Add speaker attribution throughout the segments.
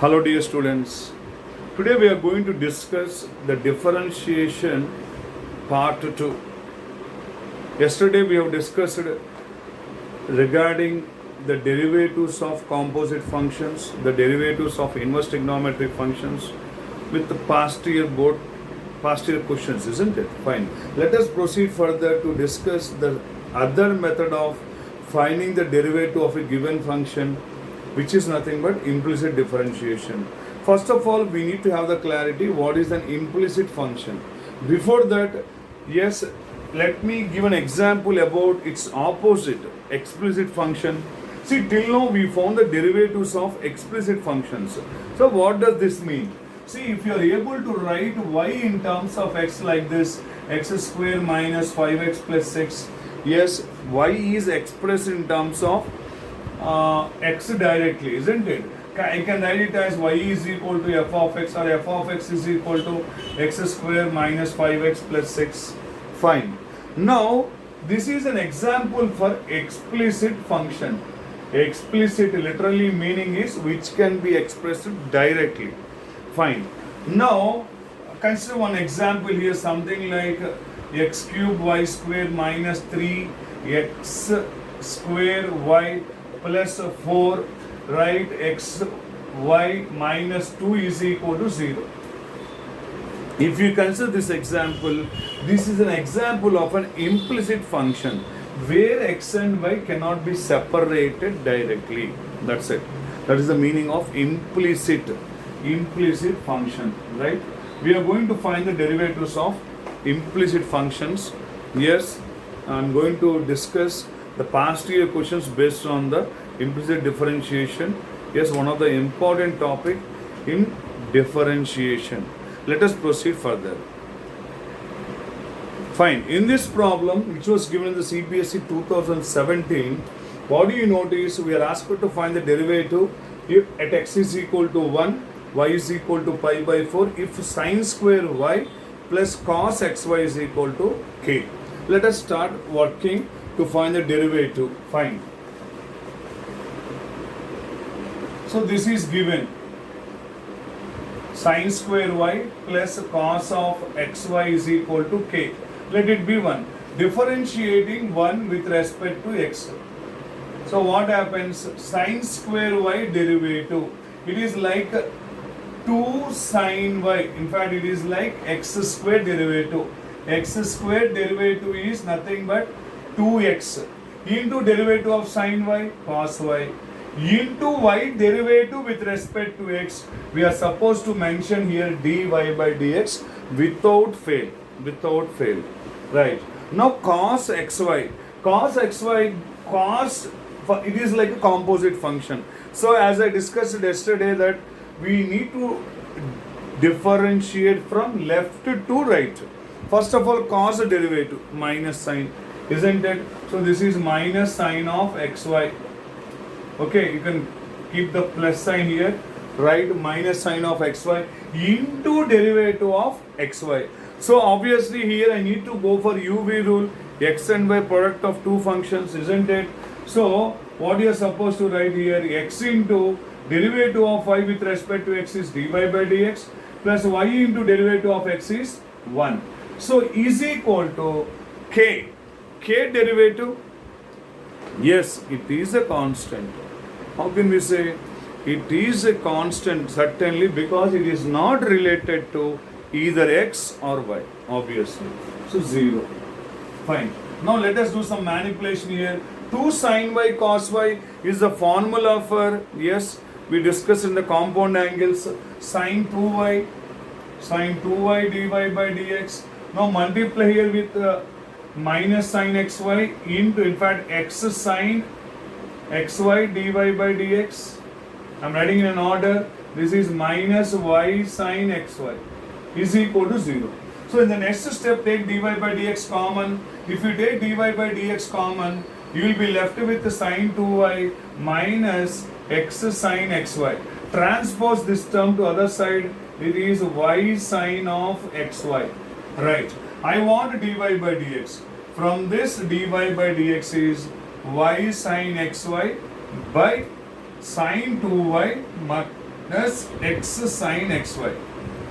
Speaker 1: Hello dear students. Today we are going to discuss the differentiation part 2. Yesterday we have discussed regarding the derivatives of composite functions, the derivatives of inverse trigonometric functions with the past year questions, isn't it? Fine. Let us proceed further to discuss the other method of finding the derivative of a given function, which is nothing but implicit differentiation. First of all, we need to have the clarity what is an implicit function. Before that, yes, let me give an example about its opposite, explicit function. See, till now we found the derivatives of explicit functions. So what does this mean? See, if you are able to write y in terms of x like this, x square minus 5x plus 6, yes, y is expressed in terms of x directly, isn't it? I can write it as y is equal to f of x, or f of x is equal to x square minus 5x plus 6. Fine. Now, this is an example for explicit function. Explicit literally meaning is which can be expressed directly. Fine. Now, consider one example here, something like x cube y square minus 3x square y plus 4, right, x y minus 2 is equal to 0. If you consider this example, this is an example of an implicit function where x and y cannot be separated directly. That's it. That is the meaning of implicit function, right? We are going to find the derivatives of implicit functions. Yes, I'm going to discuss the past year questions based on the implicit differentiation. Yes, one of the important topic in differentiation. Let us proceed further. Fine. In this problem, which was given in the CBSE 2017, what do you notice? We are asked to find the derivative if at x is equal to 1, y is equal to pi by 4, if sine square y plus cos xy is equal to k. Let us start working to find the derivative. Fine. So this is given sine square y plus cos of xy is equal to k. Let it be 1. Differentiating 1 with respect to x. So what happens? Sine square y derivative. It is like 2 sine y. In fact, it is like x square derivative. X square derivative is nothing but 2x into derivative of sine y, cos y, into y derivative with respect to x. We are supposed to mention here dy by dx without fail. Right. Now cos xy. It is like a composite function. So as I discussed yesterday that we need to differentiate from left to right. First of all, cos derivative minus sine, isn't it? So this is minus sine of xy. Okay, you can keep the plus sign here, right? Minus sine of xy into derivative of xy. So obviously here I need to go for UV rule, x and y product of two functions, isn't it? So what you are supposed to write here, x into derivative of y with respect to x is dy by dx plus y into derivative of x is 1. So is equal to k. K derivative, yes, it is a constant. How can we say it is a constant? Certainly, because it is not related to either x or y, obviously. So 0. Fine. Now let us do some manipulation here. 2 sine y cos y is the formula for, yes, we discussed in the compound angles, sine 2y dy by dx. Now multiply here with minus sine xy into, in fact, x sine xy dy by dx. I am writing in an order. This is minus y sine xy is equal to 0. So in the next step, take dy by dx common. If you take dy by dx common, you will be left with the sine 2y minus x sine xy. Transpose this term to other side. It is y sine of xy. Right. I want dy by dx. From this dy by dx is y sine xy by sine 2y as x sin xy.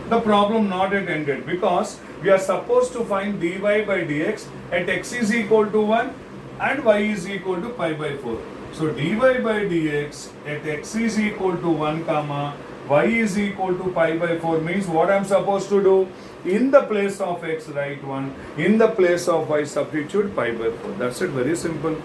Speaker 1: The problem not yet ended because we are supposed to find dy by dx at x is equal to 1 and y is equal to pi by 4. So dy by dx at x is equal to 1 comma y is equal to pi by 4 means what I am supposed to do? In the place of x write 1, in the place of y substitute pi by 4. That's it, very simple,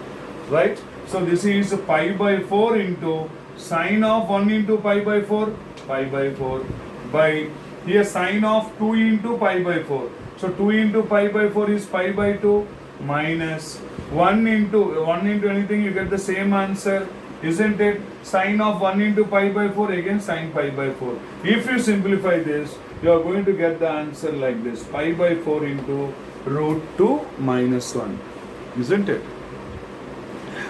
Speaker 1: right? So this is pi by 4 into sine of 1 into pi by 4, pi by 4 by here sine of 2 into pi by 4. So 2 into pi by 4 is pi by 2 minus 1 into anything, you get the same answer, isn't it? Sine of 1 into pi by 4 again sine pi by 4. If you simplify this, you are going to get the answer like this, pi by 4 into root 2 minus 1, isn't it?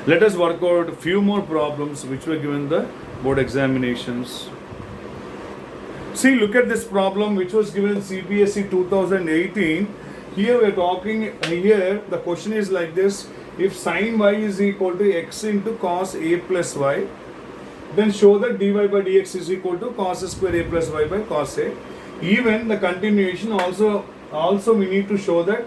Speaker 1: Let us work out a few more problems which were given the board examinations. See, look at this problem which was given in CPSE 2018. Here we are talking, here the question is like this: if sine y is equal to x into cos a plus y, then show that dy by dx is equal to cos square a plus y by cos a. Even the continuation also we need to show that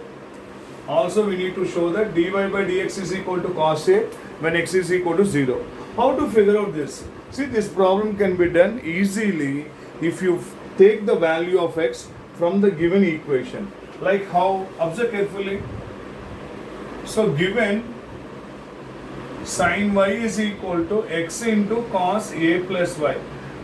Speaker 1: dy by dx is equal to cos a when x is equal to 0. How to figure out this? See, this problem can be done easily if you take the value of x from the given equation. Like how? Observe carefully. So given sin y is equal to x into cos a plus y.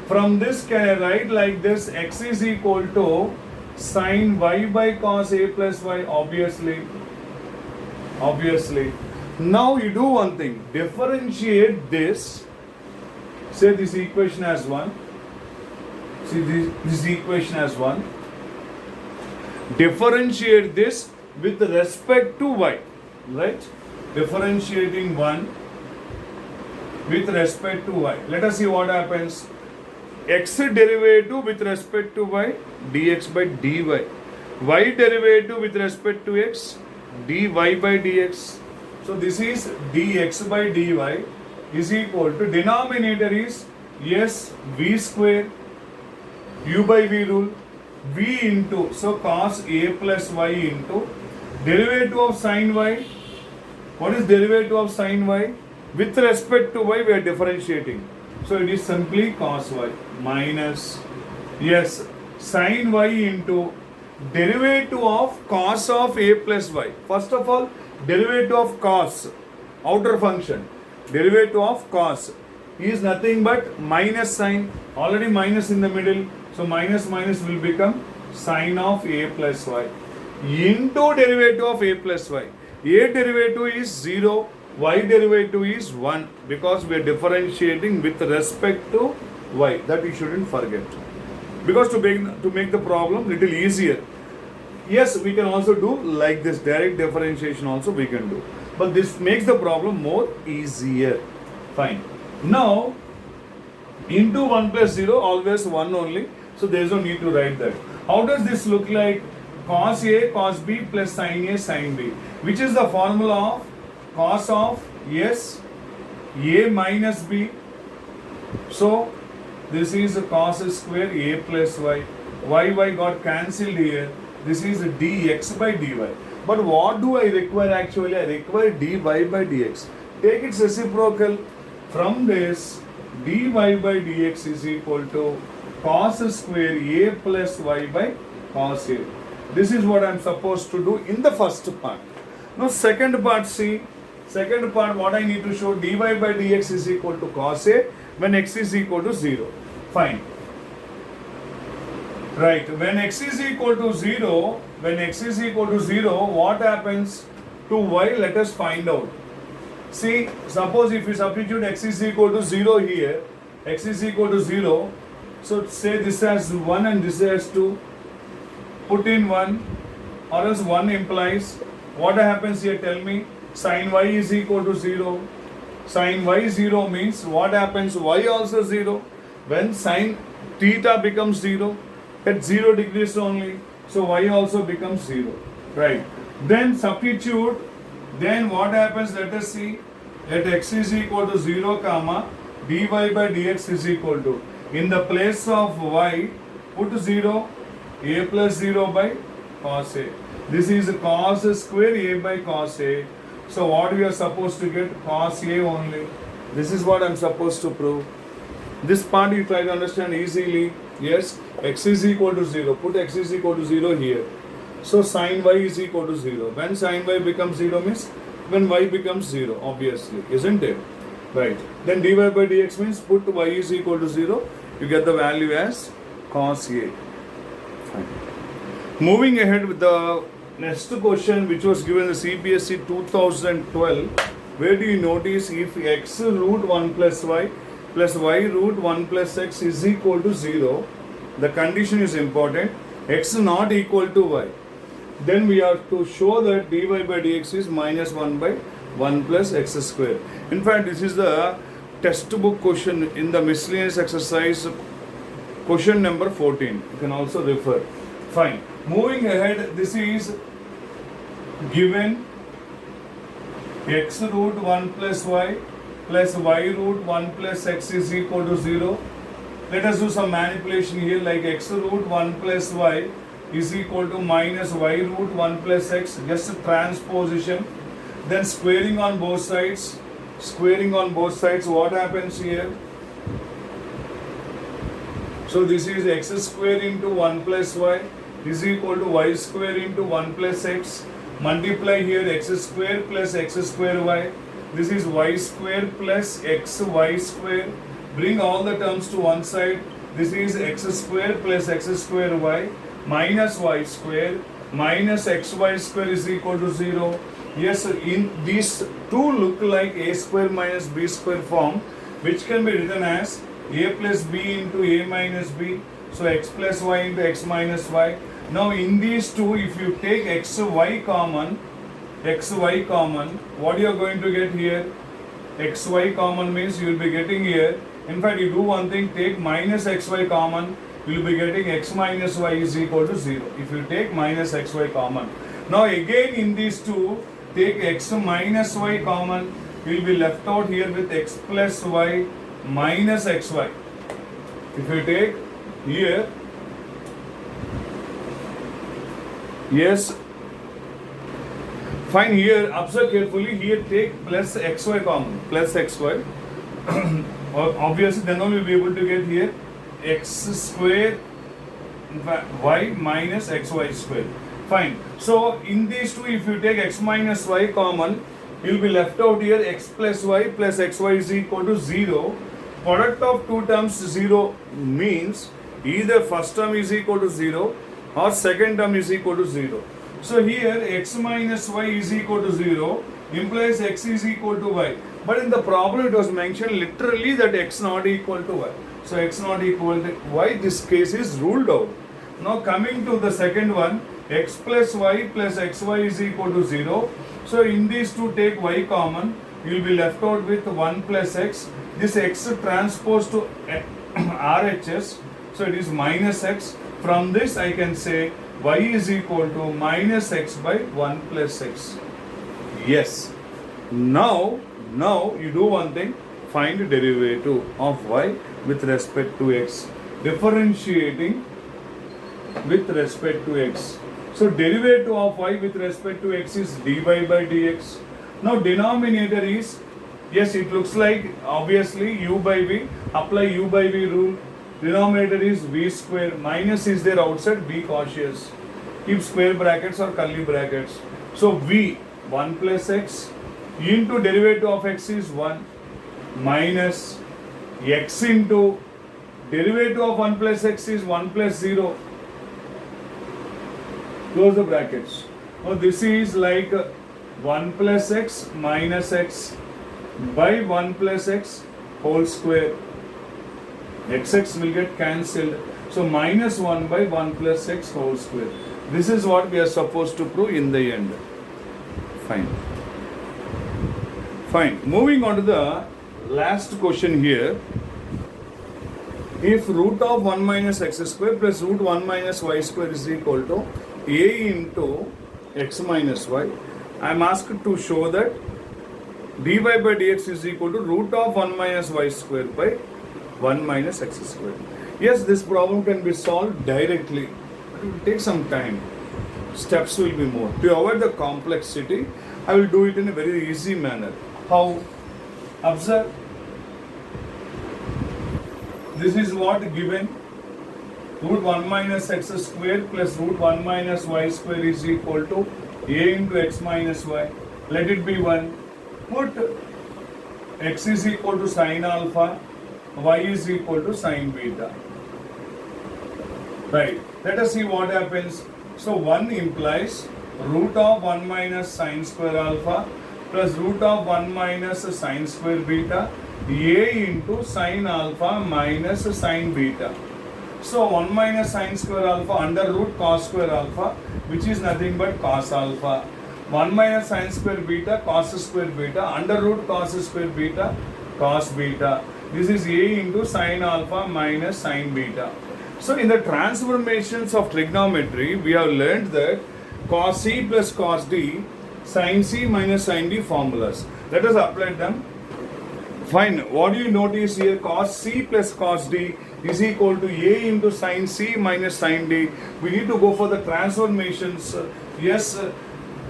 Speaker 1: From this can I write like this: x is equal to sin y by cos a plus y, obviously. Now you do one thing, differentiate this, say this equation as 1, see this equation as 1, differentiate this with respect to y, right? Differentiating 1 with respect to y. Let us see what happens. X derivative with respect to y, dx by dy. Y derivative with respect to x, dy by dx. So this is dx by dy is equal to, denominator is yes v square, u by v rule, v into, so cos a plus y into derivative of sin y. What is derivative of sin y? With respect to y we are differentiating. So it is simply cos y minus, yes, sin y into derivative of cos of a plus y. First of all, derivative of cos, outer function, derivative of cos is nothing but minus sign, already minus in the middle, so minus will become sin of a plus y into derivative of a plus y. A derivative is 0, y derivative is 1 because we are differentiating with respect to y. That you shouldn't forget. Because to make the problem little easier, yes, we can also do like this, direct differentiation also we can do. But this makes the problem more easier. Fine. Now, into 1 plus 0, always 1 only. So there is no need to write that. How does this look like? Cos A, cos B plus sin A, sin B. Which is the formula of cos of, yes, A minus B. So, this is cos square A plus y. Y got cancelled here. This is dx by dy. But what do I require actually? I require dy by dx. Take its reciprocal. From this, dy by dx is equal to cos square a plus y by cos a. This is what I am supposed to do in the first part. Now second part, see. Second part, what I need to show, dy by dx is equal to cos a when x is equal to 0. Fine. Right, when x is equal to 0, what happens to y? Let us find out. See, suppose if you substitute x is equal to 0 here, x is equal to 0, so say this has 1 and this has 2, put in 1, or else 1 implies, what happens here, tell me, sin y is equal to 0. Sin y 0 means what happens, y also 0, when sin theta becomes 0, at 0 degrees only, so y also becomes 0, right? Then substitute, then what happens, let us see, at x is equal to 0 comma dy by dx is equal to, In the place of y, put 0, a plus 0 by cos a. This is cos square a by cos a. So what we are supposed to get? Cos a only. This is what I am supposed to prove. This part you try to understand easily. Yes, x is equal to 0. Put x is equal to 0 here. So sin y is equal to 0. When sin y becomes 0 means when y becomes 0, obviously, isn't it? Right. Then dy by dx means put y is equal to 0. You get the value as cos a. Fine. Moving ahead with the next question, which was given in the CBSE 2012, where do you notice if x root 1 plus y root 1 plus x is equal to 0, the condition is important, x not equal to y. Then we have to show that dy by dx is minus 1 by 1 plus x square. In fact, this is the textbook question in the miscellaneous exercise, question number 14. You can also refer. Fine. Moving ahead, this is given x root 1 plus y root 1 plus x is equal to 0. Let us do some manipulation here, like x root 1 plus y is equal to minus y root 1 plus x, just transposition, then squaring on both sides. Squaring on both sides, what happens here? So this is x square into 1 plus y is equal to y square into 1 plus x. Multiply here x square plus x square y. This is y square plus x y square. Bring all the terms to one side. This is x square plus x square y minus y square minus xy square is equal to 0. Yes, in these two look like a square minus b square form, which can be written as a plus b into a minus b. So x plus y into x minus y. Now in these two, if you take xy common, what you are going to get here? Xy common means you will be getting here. In fact, you do one thing, take minus xy common, you will be getting x minus y is equal to 0. If you take minus xy common. Now again in these two, take x minus y common, you will be left out here with x plus y minus xy. If you take here, yes, fine, here observe carefully, here take plus xy common, plus xy. Obviously then only we will be able to get here x square y minus xy square. Fine. So in these two, if you take x minus y common, you will be left out here x plus y plus xy is equal to 0. Product of two terms 0 means either first term is equal to 0 or second term is equal to 0. So here x minus y is equal to 0 implies x is equal to y. But in the problem it was mentioned literally that x not equal to y. So x not equal to y, this case is ruled out. Now coming to the second one, x plus y plus xy is equal to 0. So in these two take y common, you will be left out with 1 plus x. This x transposed to RHS, so it is minus x. From this I can say y is equal to minus x by 1 plus x. Yes. Now you do one thing, find derivative of y with respect to x. Differentiating with respect to x. So derivative of y with respect to x is dy by dx. Now denominator is, yes, it looks like obviously u by v. Apply u by v rule. Denominator is v square. Minus is there outside, be cautious. Keep square brackets or curly brackets. So v 1 plus x into derivative of x is 1 minus x into derivative of 1 plus x is 1 plus 0. Close the brackets. Now this is like 1 plus x minus x by 1 plus x whole square. X will get cancelled. So minus 1 by 1 plus x whole square. This is what we are supposed to prove in the end. Fine. Fine. Moving on to the last question here. If root of 1 minus x square plus root 1 minus y square is equal to a into x minus y, I am asked to show that dy by dx is equal to root of 1 minus y square by 1 minus x square. Yes, this problem can be solved directly, but it will take some time. Steps will be more. To avoid the complexity, I will do it in a very easy manner. How? Observe. This is what given. Root 1 minus x square plus root 1 minus y square is equal to a into x minus y. Let it be 1. Put x is equal to sine alpha, y is equal to sine beta. Right. Let us see what happens. So 1 implies root of 1 minus sine square alpha plus root of 1 minus sine square beta a into sine alpha minus sine beta. So 1 minus sine square alpha under root cos square alpha, which is nothing but cos alpha. 1 minus sine square beta cos square beta under root cos square beta cos beta. This is a into sine alpha minus sine beta. So in the transformations of trigonometry, we have learned that cos C plus cos D, sin C minus sin D formulas. Let us apply them. Fine. What do you notice here? Cos C plus cos D is equal to a into sin C minus sin D. We need to go for the transformations. Yes,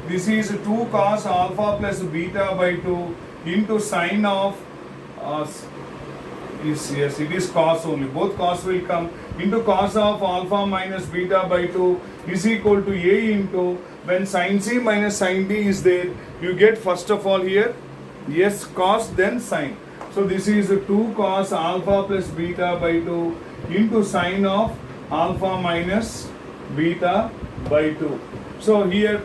Speaker 1: this is 2 cos alpha plus beta by 2 into sine of yes, it is cos only. Both cos will come into cos of alpha minus beta by 2 is equal to a into, when sin C minus sin D is there, you get first of all here, yes, cos then sin. So this is 2 cos alpha plus beta by 2 into sine of alpha minus beta by 2. So here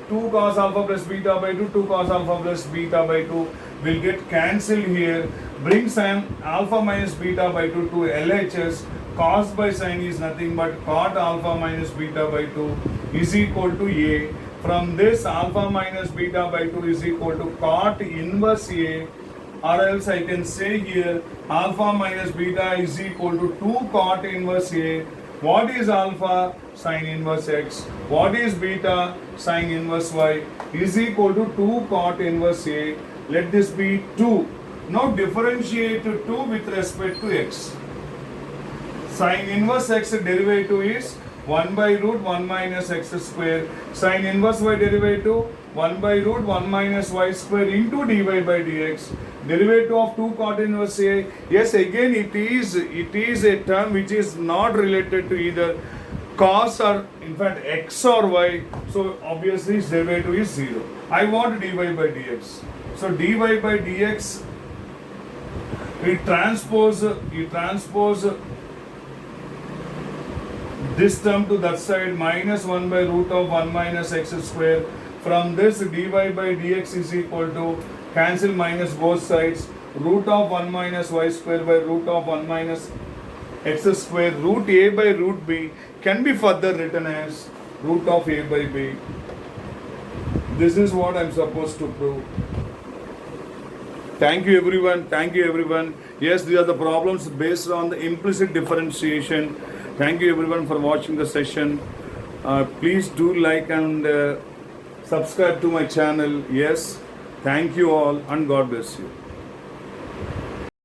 Speaker 1: 2 cos alpha plus beta by 2, 2 cos alpha plus beta by 2 will get cancelled here. Bring sine alpha minus beta by 2 to LHS. Cos by sine is nothing but cot alpha minus beta by 2 is equal to a. From this, alpha minus beta by 2 is equal to cot inverse a, or else I can say here alpha minus beta is equal to 2 cot inverse a. What is alpha? Sine inverse x. What is beta? Sine inverse y is equal to 2 cot inverse a. Let this be 2. Now differentiate 2 with respect to x. Sine inverse x derivative is 1 by root 1 minus x square. Sine inverse y derivative 1 by root 1 minus y square into dy by dx. Derivative of 2 cot inverse a. Yes, again it is a term which is not related to either cos or in fact x or y. So obviously its derivative is 0. I want dy by dx. So dy by dx, you transpose this term to that side, minus 1 by root of 1 minus x square. From this, dy by dx is equal to, cancel minus both sides, root of 1 minus y square by root of 1 minus x square. Root a by root b can be further written as root of a by b. This is what I am supposed to prove. Thank you everyone. Thank you everyone. Yes, these are the problems based on the implicit differentiation. Thank you everyone for watching the session. Please do like and subscribe to my channel. Yes, thank you all and God bless you.